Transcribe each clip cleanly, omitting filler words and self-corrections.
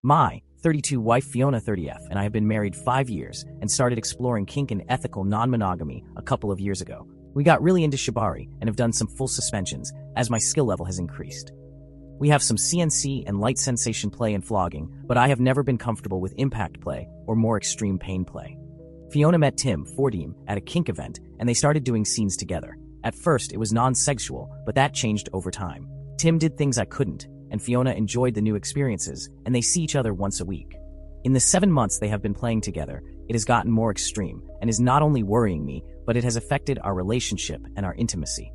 My 32 wife Fiona 30F and I have been married 5 years and started exploring kink and ethical non-monogamy a couple of years ago. We got really into shibari and have done some full suspensions as my skill level has increased. We have some CNC and light sensation play and flogging, but I have never been comfortable with impact play or more extreme pain play. Fiona met Tim, 40, at a kink event and they started doing scenes together. At first, it was non-sexual, but that changed over time. Tim did things I couldn't, and Fiona enjoyed the new experiences, and they see each other once a week. In the 7 months they have been playing together, it has gotten more extreme and is not only worrying me, but it has affected our relationship and our intimacy.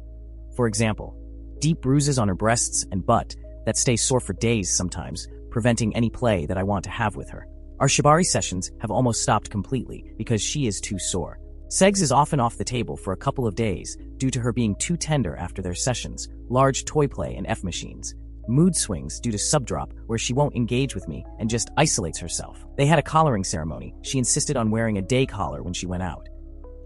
For example, deep bruises on her breasts and butt that stay sore for days sometimes, preventing any play that I want to have with her. Our shibari sessions have almost stopped completely because she is too sore. Sex is often off the table for a couple of days due to her being too tender after their sessions, large toy play and F machines. Mood swings due to subdrop where she won't engage with me and just isolates herself. They had a collaring ceremony. She insisted on wearing a day collar when she went out.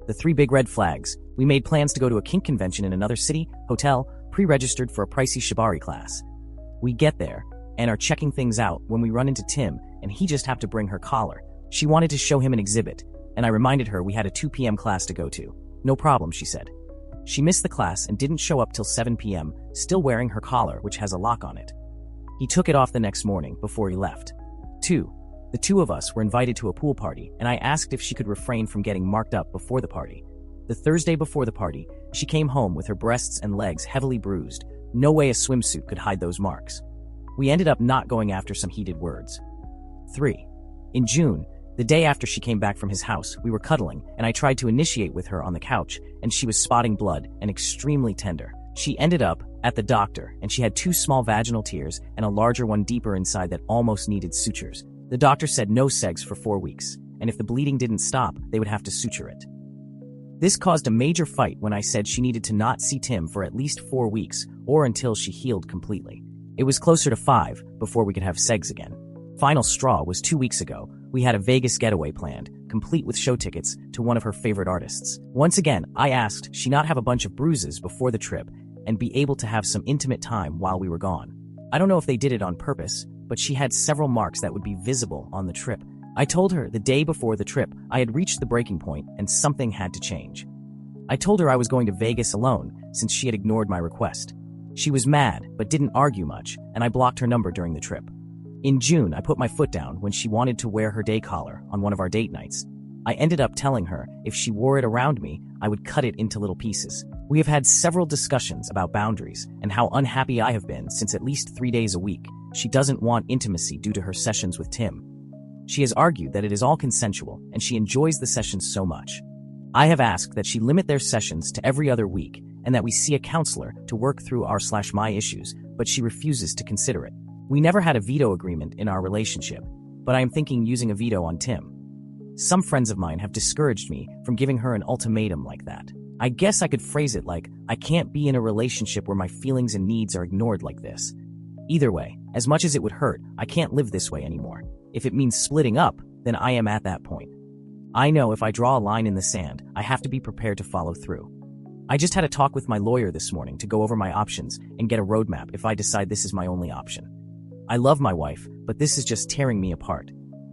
The 3 big red flags. We made plans to go to a kink convention in another city, hotel, pre-registered for a pricey shibari class. We get there and are checking things out when we run into Tim and he just had to bring her collar. She wanted to show him an exhibit and I reminded her we had a 2 p.m. class to go to. No problem, she said. She missed the class and didn't show up till 7 p.m., still wearing her collar, which has a lock on it. He took it off the next morning before he left. 2. The 2 of us were invited to a pool party, and I asked if she could refrain from getting marked up before the party. The Thursday before the party, she came home with her breasts and legs heavily bruised. No way a swimsuit could hide those marks. We ended up not going after some heated words. 3. In June, the day after she came back from his house, we were cuddling, and I tried to initiate with her on the couch, and she was spotting blood and extremely tender. She ended up at the doctor, and she had 2 small vaginal tears and a larger one deeper inside that almost needed sutures. The doctor said no segs for 4 weeks, and if the bleeding didn't stop, they would have to suture it. This caused a major fight when I said she needed to not see Tim for at least 4 weeks or until she healed completely. It was closer to 5 before we could have segs again. Final straw was 2 weeks ago. We had a Vegas getaway planned, complete with show tickets to one of her favorite artists. Once again, I asked she not have a bunch of bruises before the trip and be able to have some intimate time while we were gone. I don't know if they did it on purpose, but she had several marks that would be visible on the trip. I told her the day before the trip I had reached the breaking point and something had to change. I told her I was going to Vegas alone since she had ignored my request. She was mad but didn't argue much, and I blocked her number during the trip. In June, I put my foot down when she wanted to wear her day collar on one of our date nights. I ended up telling her if she wore it around me, I would cut it into little pieces. We have had several discussions about boundaries and how unhappy I have been since at least 3 days a week. She doesn't want intimacy due to her sessions with Tim. She has argued that it is all consensual and she enjoys the sessions so much. I have asked that she limit their sessions to every other week and that we see a counselor to work through our/my issues, but she refuses to consider it. We never had a veto agreement in our relationship, but I am thinking using a veto on Tim. Some friends of mine have discouraged me from giving her an ultimatum like that. I guess I could phrase it like, I can't be in a relationship where my feelings and needs are ignored like this. Either way, as much as it would hurt, I can't live this way anymore. If it means splitting up, then I am at that point. I know if I draw a line in the sand, I have to be prepared to follow through. I just had a talk with my lawyer this morning to go over my options and get a roadmap if I decide this is my only option. I love my wife, but this is just tearing me apart.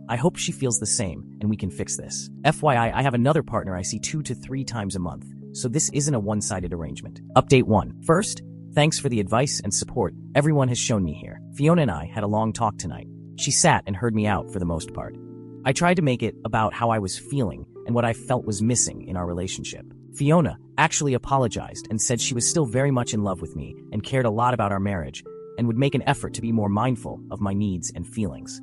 I hope she feels the same, and we can fix this. FYI, I have another partner I see 2 to 3 times a month, so this isn't a one-sided arrangement. Update 1. First, thanks for the advice and support everyone has shown me here. Fiona and I had a long talk tonight. She sat and heard me out for the most part. I tried to make it about how I was feeling and what I felt was missing in our relationship. Fiona actually apologized and said she was still very much in love with me and cared a lot about our marriage, and would make an effort to be more mindful of my needs and feelings.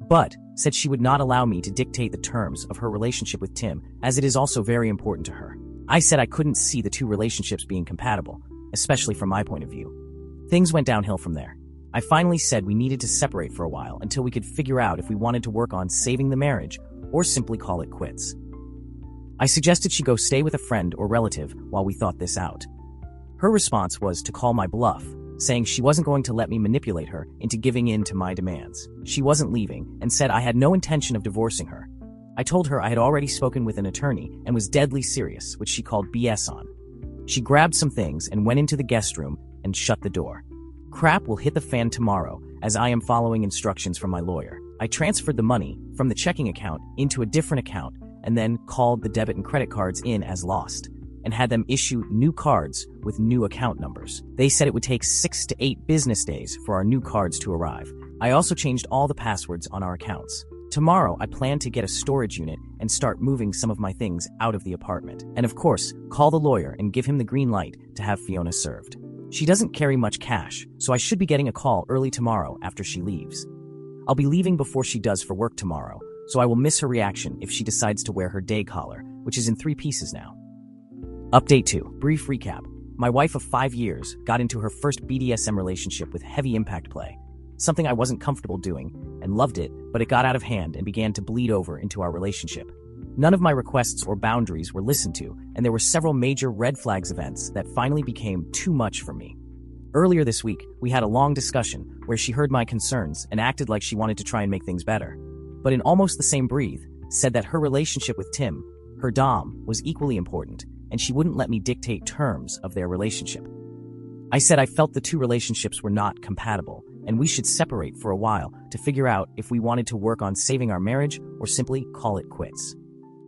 But said she would not allow me to dictate the terms of her relationship with Tim, as it is also very important to her. I said I couldn't see the 2 relationships being compatible, especially from my point of view. Things went downhill from there. I finally said we needed to separate for a while until we could figure out if we wanted to work on saving the marriage or simply call it quits. I suggested she go stay with a friend or relative while we thought this out. Her response was to call my bluff, saying she wasn't going to let me manipulate her into giving in to my demands. She wasn't leaving and said I had no intention of divorcing her. I told her I had already spoken with an attorney and was deadly serious, which she called BS on. She grabbed some things and went into the guest room and shut the door. Crap will hit the fan tomorrow, as I am following instructions from my lawyer. I transferred the money from the checking account into a different account and then called the debit and credit cards in as lost and had them issue new cards with new account numbers. They said it would take 6 to 8 business days for our new cards to arrive. I also changed all the passwords on our accounts. Tomorrow, I plan to get a storage unit and start moving some of my things out of the apartment. And of course, call the lawyer and give him the green light to have Fiona served. She doesn't carry much cash, so I should be getting a call early tomorrow after she leaves. I'll be leaving before she does for work tomorrow, so I will miss her reaction if she decides to wear her day collar, which is in 3 pieces now. Update 2. Brief recap. My wife of 5 years got into her first BDSM relationship with heavy impact play, something I wasn't comfortable doing, and loved it, but it got out of hand and began to bleed over into our relationship. None of my requests or boundaries were listened to, and there were several major red flags events that finally became too much for me. Earlier this week, we had a long discussion where she heard my concerns and acted like she wanted to try and make things better. But in almost the same breath, said that her relationship with Tim, her dom, was equally important, and she wouldn't let me dictate terms of their relationship. I said I felt the two relationships were not compatible, and we should separate for a while to figure out if we wanted to work on saving our marriage or simply call it quits.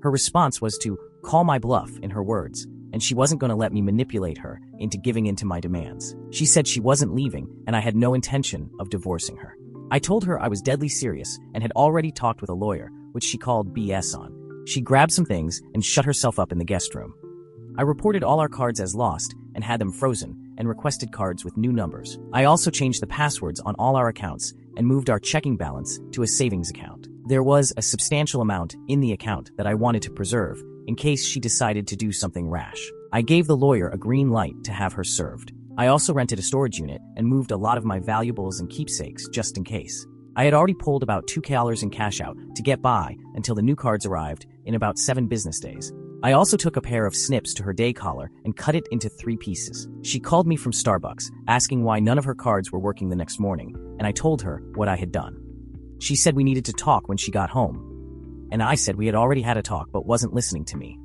Her response was to call my bluff, in her words, and she wasn't going to let me manipulate her into giving in to my demands. She said she wasn't leaving, and I had no intention of divorcing her. I told her I was deadly serious and had already talked with a lawyer, which she called BS on. She grabbed some things and shut herself up in the guest room. I reported all our cards as lost and had them frozen and requested cards with new numbers. I also changed the passwords on all our accounts and moved our checking balance to a savings account. There was a substantial amount in the account that I wanted to preserve in case she decided to do something rash. I gave the lawyer a green light to have her served. I also rented a storage unit and moved a lot of my valuables and keepsakes just in case. I had already pulled about $2 in cash out to get by until the new cards arrived in about 7 business days. I also took a pair of snips to her day collar and cut it into 3 pieces. She called me from Starbucks, asking why none of her cards were working the next morning, and I told her what I had done. She said we needed to talk when she got home, and I said we had already had a talk but wasn't listening to me.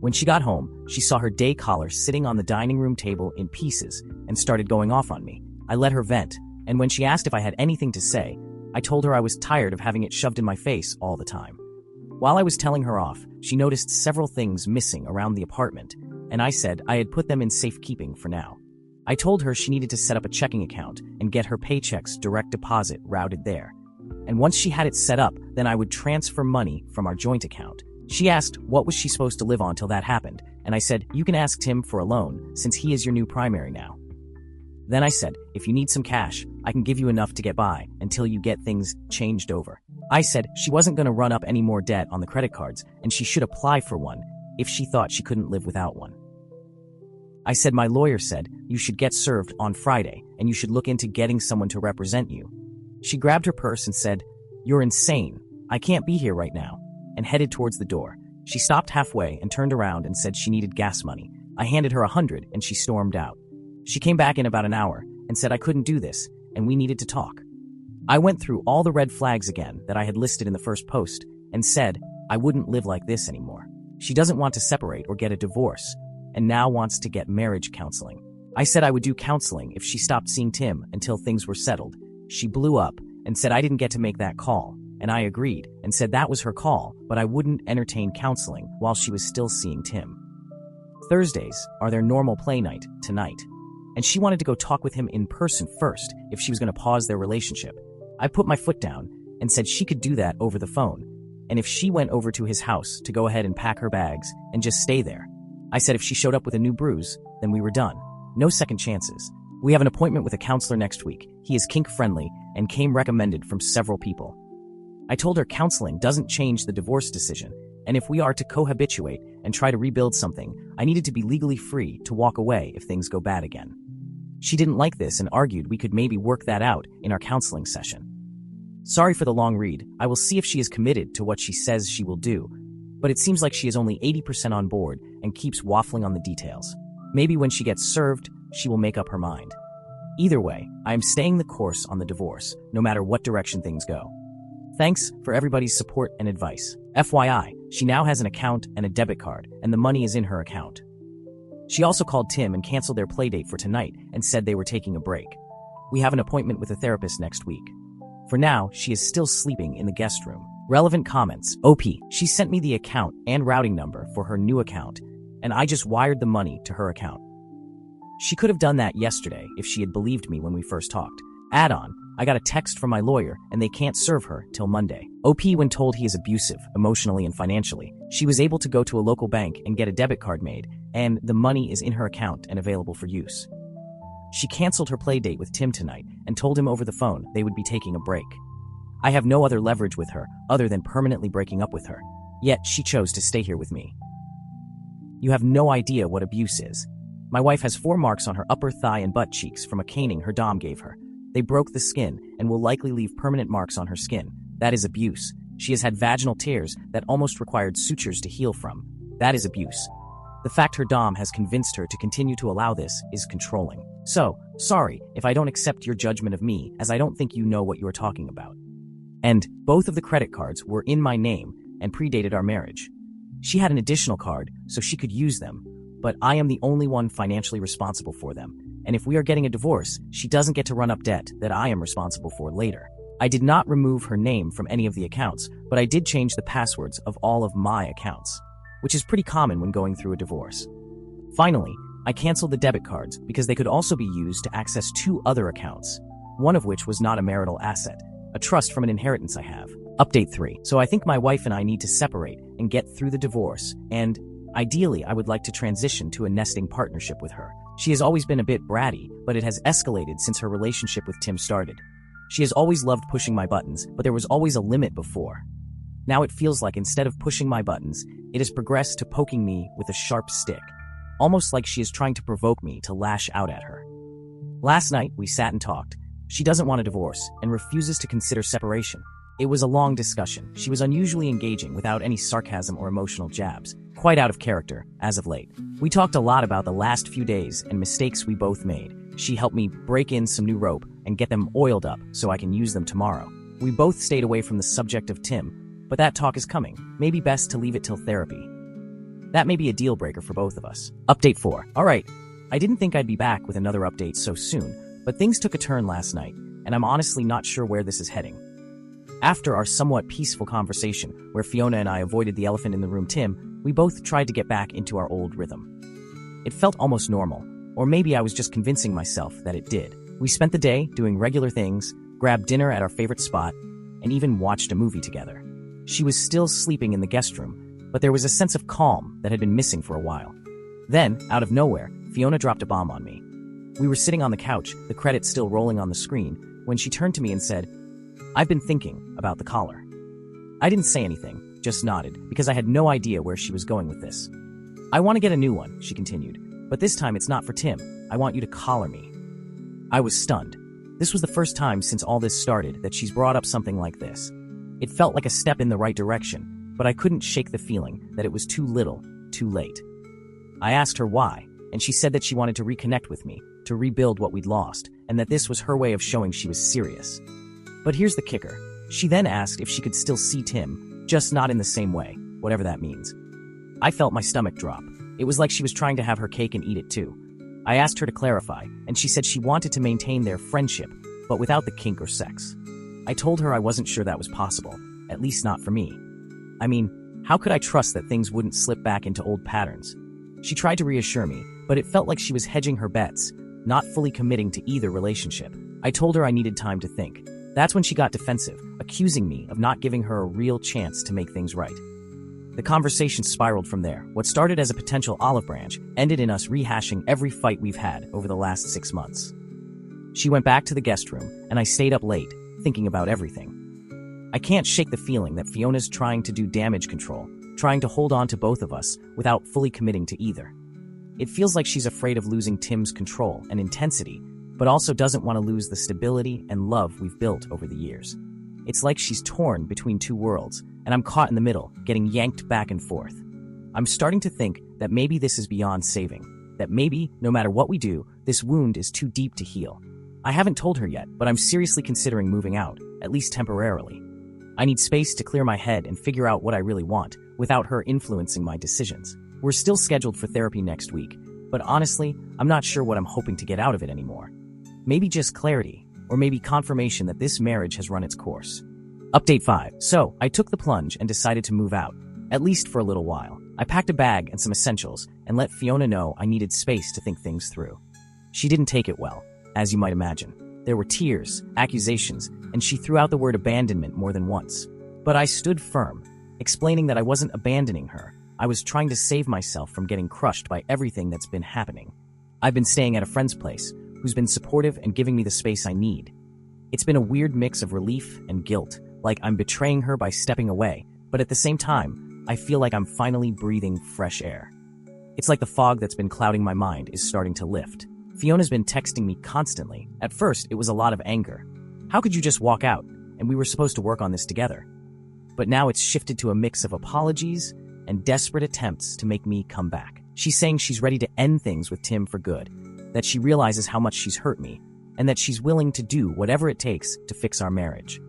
When she got home, she saw her day collar sitting on the dining room table in pieces and started going off on me. I let her vent, and when she asked if I had anything to say, I told her I was tired of having it shoved in my face all the time. While I was telling her off, she noticed several things missing around the apartment, and I said I had put them in safekeeping for now. I told her she needed to set up a checking account and get her paychecks direct deposit routed there. And once she had it set up, then I would transfer money from our joint account. She asked what was she supposed to live on till that happened, and I said, you can ask Tim for a loan since he is your new primary now. Then I said, if you need some cash, I can give you enough to get by until you get things changed over. I said she wasn't going to run up any more debt on the credit cards and she should apply for one if she thought she couldn't live without one. I said my lawyer said you should get served on Friday and you should look into getting someone to represent you. She grabbed her purse and said, you're insane. I can't be here right now, and headed towards the door. She stopped halfway and turned around and said she needed gas money. I handed her $100 and she stormed out. She came back in about an hour and said I couldn't do this and we needed to talk. I went through all the red flags again that I had listed in the first post and said I wouldn't live like this anymore. She doesn't want to separate or get a divorce and now wants to get marriage counseling. I said I would do counseling if she stopped seeing Tim until things were settled. She blew up and said I didn't get to make that call, and I agreed and said that was her call, but I wouldn't entertain counseling while she was still seeing Tim. Thursdays are their normal play night tonight, and she wanted to go talk with him in person first if she was going to pause their relationship. I put my foot down and said she could do that over the phone, and if she went over to his house to go ahead and pack her bags and just stay there. I said if she showed up with a new bruise, then we were done. No second chances. We have an appointment with a counselor next week. He is kink-friendly and came recommended from several people. I told her counseling doesn't change the divorce decision, and if we are to cohabituate and try to rebuild something, I needed to be legally free to walk away if things go bad again. She didn't like this and argued we could maybe work that out in our counseling session. Sorry for the long read. I will see if she is committed to what she says she will do, but it seems like she is only 80% on board and keeps waffling on the details. Maybe when she gets served, she will make up her mind. Either way, I am staying the course on the divorce, no matter what direction things go. Thanks for everybody's support and advice. FYI, she now has an account and a debit card, and the money is in her account. She also called Tim and canceled their playdate for tonight and said they were taking a break. We have an appointment with a therapist next week. For now, she is still sleeping in the guest room. Relevant comments. OP. She sent me the account and routing number for her new account, and I just wired the money to her account. She could have done that yesterday if she had believed me when we first talked. Add-on. I got a text from my lawyer, and they can't serve her till Monday. OP, when told he is abusive, emotionally and financially, she was able to go to a local bank and get a debit card made, and the money is in her account and available for use. She canceled her play date with Tim tonight and told him over the phone they would be taking a break. I have no other leverage with her other than permanently breaking up with her, yet she chose to stay here with me. You have no idea what abuse is. My wife has 4 marks on her upper thigh and butt cheeks from a caning her dom gave her. They broke the skin and will likely leave permanent marks on her skin. That is abuse. She has had vaginal tears that almost required sutures to heal from. That is abuse. The fact her dom has convinced her to continue to allow this is controlling. So, sorry if I don't accept your judgment of me, as I don't think you know what you are talking about. And both of the credit cards were in my name and predated our marriage. She had an additional card so she could use them, but I am the only one financially responsible for them. And if we are getting a divorce, she doesn't get to run up debt that I am responsible for later. I did not remove her name from any of the accounts, but I did change the passwords of all of my accounts, which is pretty common when going through a divorce. Finally, I canceled the debit cards because they could also be used to access 2 other accounts, one of which was not a marital asset, a trust from an inheritance I have. Update 3. So I think my wife and I need to separate and get through the divorce, and ideally I would like to transition to a nesting partnership with her. She has always been a bit bratty, but it has escalated since her relationship with Tim started. She has always loved pushing my buttons, but there was always a limit before. Now it feels like instead of pushing my buttons, it has progressed to poking me with a sharp stick, almost like she is trying to provoke me to lash out at her. Last night, we sat and talked. She doesn't want a divorce and refuses to consider separation. It was a long discussion. She was unusually engaging without any sarcasm or emotional jabs, quite out of character, as of late. We talked a lot about the last few days and mistakes we both made. She helped me break in some new rope and get them oiled up so I can use them tomorrow. We both stayed away from the subject of Tim, but that talk is coming. Maybe best to leave it till therapy. That may be a deal breaker for both of us. Update 4. Alright, I didn't think I'd be back with another update so soon, but things took a turn last night, and I'm honestly not sure where this is heading. After our somewhat peaceful conversation, where Fiona and I avoided the elephant in the room Tim, we both tried to get back into our old rhythm. It felt almost normal, or maybe I was just convincing myself that it did. We spent the day doing regular things, grabbed dinner at our favorite spot, and even watched a movie together. She was still sleeping in the guest room, but there was a sense of calm that had been missing for a while. Then, out of nowhere, Fiona dropped a bomb on me. We were sitting on the couch, the credits still rolling on the screen, when she turned to me and said, "I've been thinking about the collar." I didn't say anything, just nodded, because I had no idea where she was going with this. "I want to get a new one," she continued, "but this time it's not for Tim. I want you to collar me." I was stunned. This was the first time since all this started that she's brought up something like this. It felt like a step in the right direction, but I couldn't shake the feeling that it was too little, too late. I asked her why, and she said that she wanted to reconnect with me, to rebuild what we'd lost, and that this was her way of showing she was serious. But here's the kicker. She then asked if she could still see Tim, just not in the same way, whatever that means. I felt my stomach drop. It was like she was trying to have her cake and eat it too. I asked her to clarify, and she said she wanted to maintain their friendship, but without the kink or sex. I told her I wasn't sure that was possible, at least not for me. I mean, how could I trust that things wouldn't slip back into old patterns? She tried to reassure me, but it felt like she was hedging her bets, not fully committing to either relationship. I told her I needed time to think. That's when she got defensive, accusing me of not giving her a real chance to make things right. The conversation spiraled from there. What started as a potential olive branch ended in us rehashing every fight we've had over the last 6 months. She went back to the guest room, and I stayed up late, thinking about everything. I can't shake the feeling that Fiona's trying to do damage control, trying to hold on to both of us without fully committing to either. It feels like she's afraid of losing Tim's control and intensity, but also doesn't want to lose the stability and love we've built over the years. It's like she's torn between two worlds, and I'm caught in the middle, getting yanked back and forth. I'm starting to think that maybe this is beyond saving, that maybe, no matter what we do, this wound is too deep to heal. I haven't told her yet, but I'm seriously considering moving out, at least temporarily. I need space to clear my head and figure out what I really want, without her influencing my decisions. We're still scheduled for therapy next week, but honestly, I'm not sure what I'm hoping to get out of it anymore. Maybe just clarity. or maybe confirmation that this marriage has run its course. Update 5. So, I took the plunge and decided to move out, at least for a little while. I packed a bag and some essentials and let Fiona know I needed space to think things through. She didn't take it well, as you might imagine. There were tears, accusations, and she threw out the word abandonment more than once. But I stood firm, explaining that I wasn't abandoning her. I was trying to save myself from getting crushed by everything that's been happening. I've been staying at a friend's place, who's been supportive and giving me the space I need. It's been a weird mix of relief and guilt, like I'm betraying her by stepping away, but at the same time, I feel like I'm finally breathing fresh air. It's like the fog that's been clouding my mind is starting to lift. Fiona's been texting me constantly. At first, it was a lot of anger. How could you just walk out? And we were supposed to work on this together. But now it's shifted to a mix of apologies and desperate attempts to make me come back. She's saying she's ready to end things with Tim for good, that she realizes how much she's hurt me, and that she's willing to do whatever it takes to fix our marriage.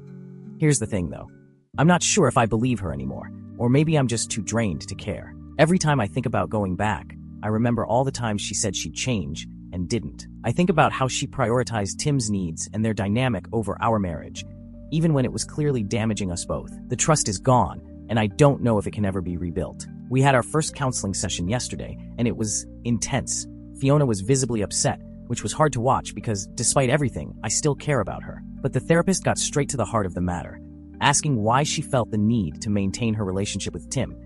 Here's the thing, though. I'm not sure if I believe her anymore, or maybe I'm just too drained to care. Every time I think about going back, I remember all the times she said she'd change and didn't. I think about how she prioritized Tim's needs and their dynamic over our marriage, even when it was clearly damaging us both. The trust is gone, and I don't know if it can ever be rebuilt. We had our first counseling session yesterday, and it was intense. Fiona was visibly upset, which was hard to watch because, despite everything, I still care about her. But the therapist got straight to the heart of the matter, asking why she felt the need to maintain her relationship with Tim,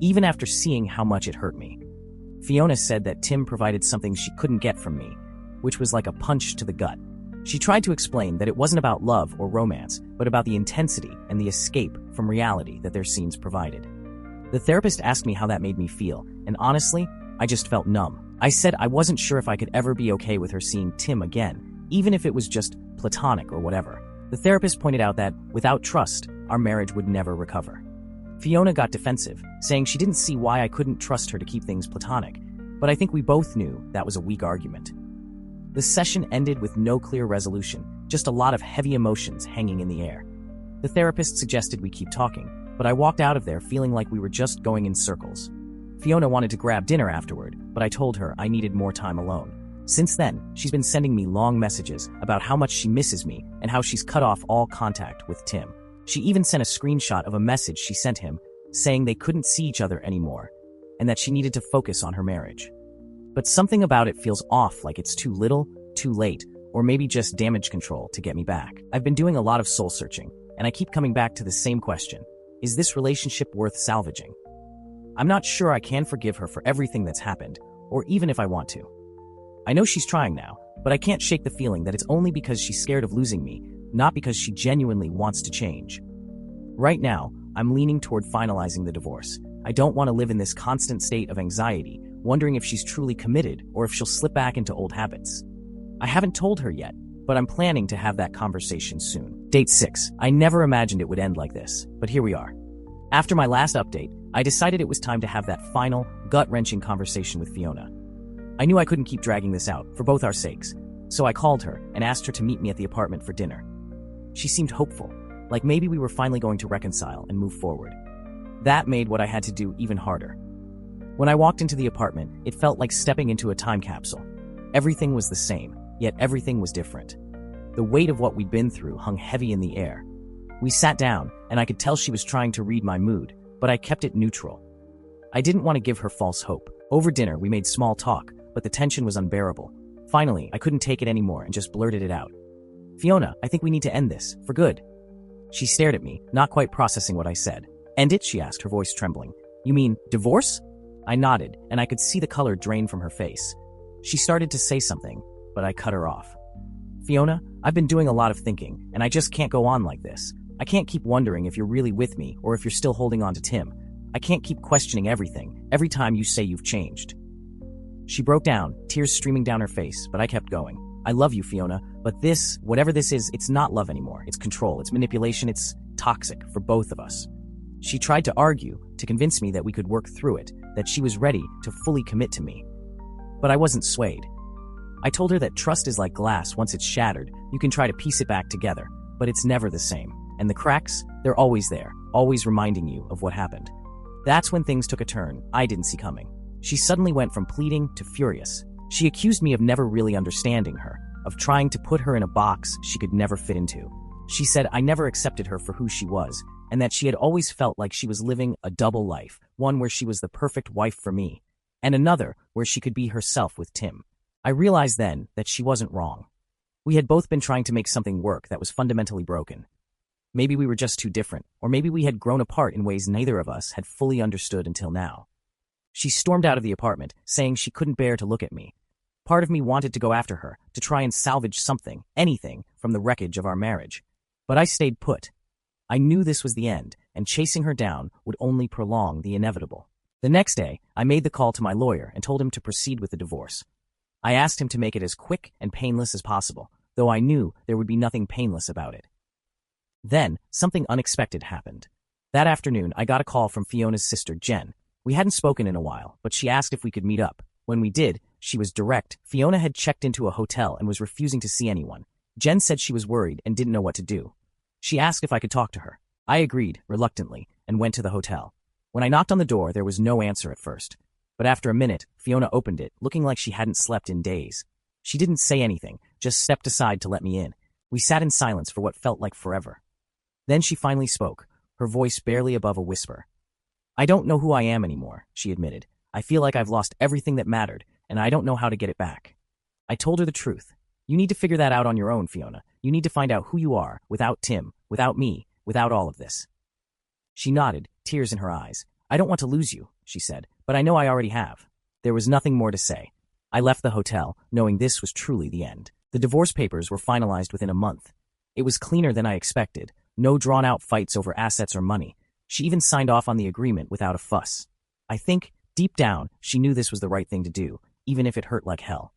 even after seeing how much it hurt me. Fiona said that Tim provided something she couldn't get from me, which was like a punch to the gut. She tried to explain that it wasn't about love or romance, but about the intensity and the escape from reality that their scenes provided. The therapist asked me how that made me feel, and honestly, I just felt numb. I said I wasn't sure if I could ever be okay with her seeing Tim again, even if it was just platonic or whatever. The therapist pointed out that, without trust, our marriage would never recover. Fiona got defensive, saying she didn't see why I couldn't trust her to keep things platonic, but I think we both knew that was a weak argument. The session ended with no clear resolution, just a lot of heavy emotions hanging in the air. The therapist suggested we keep talking, but I walked out of there feeling like we were just going in circles. Fiona wanted to grab dinner afterward, but I told her I needed more time alone. Since then, she's been sending me long messages about how much she misses me and how she's cut off all contact with Tim. She even sent a screenshot of a message she sent him, saying they couldn't see each other anymore, and that she needed to focus on her marriage. But something about it feels off, like it's too little, too late, or maybe just damage control to get me back. I've been doing a lot of soul searching, and I keep coming back to the same question. Is this relationship worth salvaging? I'm not sure I can forgive her for everything that's happened, or even if I want to. I know she's trying now, but I can't shake the feeling that it's only because she's scared of losing me, not because she genuinely wants to change. Right now, I'm leaning toward finalizing the divorce. I don't want to live in this constant state of anxiety, wondering if she's truly committed or if she'll slip back into old habits. I haven't told her yet, but I'm planning to have that conversation soon. Date 6. I never imagined it would end like this, but here we are. After my last update, I decided it was time to have that final, gut-wrenching conversation with Fiona. I knew I couldn't keep dragging this out, for both our sakes, so I called her and asked her to meet me at the apartment for dinner. She seemed hopeful, like maybe we were finally going to reconcile and move forward. That made what I had to do even harder. When I walked into the apartment, it felt like stepping into a time capsule. Everything was the same, yet everything was different. The weight of what we'd been through hung heavy in the air. We sat down, and I could tell she was trying to read my mood, but I kept it neutral. I didn't want to give her false hope. Over dinner, we made small talk, but the tension was unbearable. Finally, I couldn't take it anymore and just blurted it out. Fiona, I think we need to end this, for good. She stared at me, not quite processing what I said. End it? She asked, her voice trembling. You mean, divorce? I nodded, and I could see the color drain from her face. She started to say something, but I cut her off. Fiona, I've been doing a lot of thinking, and I just can't go on like this. I can't keep wondering if you're really with me or if you're still holding on to Tim. I can't keep questioning everything, every time you say you've changed. She broke down, tears streaming down her face, but I kept going. I love you, Fiona, but this, whatever this is, it's not love anymore. It's control, it's manipulation, it's toxic for both of us. She tried to argue, to convince me that we could work through it, that she was ready to fully commit to me. But I wasn't swayed. I told her that trust is like glass. Once it's shattered, you can try to piece it back together, but it's never the same. And the cracks, they're always there, always reminding you of what happened. That's when things took a turn I didn't see coming. She suddenly went from pleading to furious. She accused me of never really understanding her, of trying to put her in a box she could never fit into. She said I never accepted her for who she was, and that she had always felt like she was living a double life, one where she was the perfect wife for me, and another where she could be herself with Tim. I realized then that she wasn't wrong. We had both been trying to make something work that was fundamentally broken. Maybe we were just too different, or maybe we had grown apart in ways neither of us had fully understood until now. She stormed out of the apartment, saying she couldn't bear to look at me. Part of me wanted to go after her, to try and salvage something, anything, from the wreckage of our marriage. But I stayed put. I knew this was the end, and chasing her down would only prolong the inevitable. The next day, I made the call to my lawyer and told him to proceed with the divorce. I asked him to make it as quick and painless as possible, though I knew there would be nothing painless about it. Then, something unexpected happened. That afternoon, I got a call from Fiona's sister, Jen. We hadn't spoken in a while, but she asked if we could meet up. When we did, she was direct. Fiona had checked into a hotel and was refusing to see anyone. Jen said she was worried and didn't know what to do. She asked if I could talk to her. I agreed, reluctantly, and went to the hotel. When I knocked on the door, there was no answer at first. But after a minute, Fiona opened it, looking like she hadn't slept in days. She didn't say anything, just stepped aside to let me in. We sat in silence for what felt like forever. Then she finally spoke, her voice barely above a whisper. I don't know who I am anymore, she admitted. I feel like I've lost everything that mattered, and I don't know how to get it back. I told her the truth. You need to figure that out on your own, Fiona. You need to find out who you are, without Tim, without me, without all of this. She nodded, tears in her eyes. I don't want to lose you, she said, but I know I already have. There was nothing more to say. I left the hotel, knowing this was truly the end. The divorce papers were finalized within a month. It was cleaner than I expected. No drawn-out fights over assets or money. She even signed off on the agreement without a fuss. I think, deep down, she knew this was the right thing to do, even if it hurt like hell.